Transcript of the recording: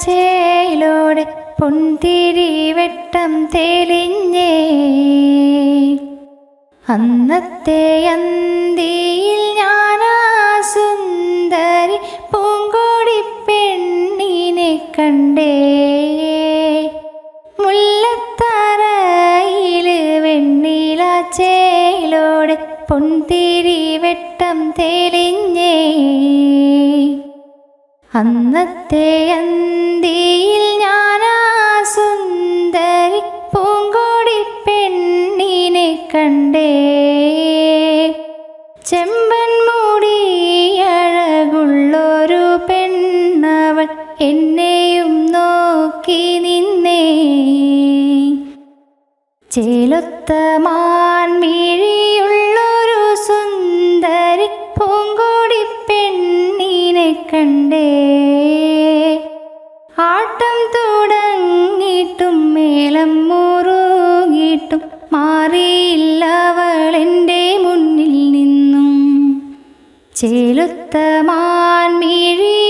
ചേലോടെ പൊൻതിരിവെട്ടം തെളിഞ്ഞേ. അന്നത്തെ അന്തിയിൽ ഞാനാ സുന്ദരി പൂങ്കോടി പെണ്ണിനെ കണ്ടേ. മുല്ലത്തറയില് വെണ്ണില ചേലോടെ പൊൻതിരിവെട്ടം തെളിഞ്ഞേ. അന്നത്തെ അന്തിയിൽ ഞാനാ സുന്ദരി പൂങ്കോടി പെണ്ണിനെ കണ്ടേ. ചെമ്പൻ മൂടി അഴകുള്ളൊരു പെണ്ണവൾ എന്നെയും നോക്കി നിന്നേ. ചേലൊത്ത മാൻമിഴിയുള്ളൊരു സുന്ദരി പൂങ്കോടി പെണ്ണിനെ കണ്ടേ. ആട്ടം തുടങ്ങിയിട്ടും മേളം മുറുകിയിട്ടും മാറിയില്ലവളെൻ്റെ മുന്നിൽ നിന്നും. ചേലൊത്ത മാൻമിഴി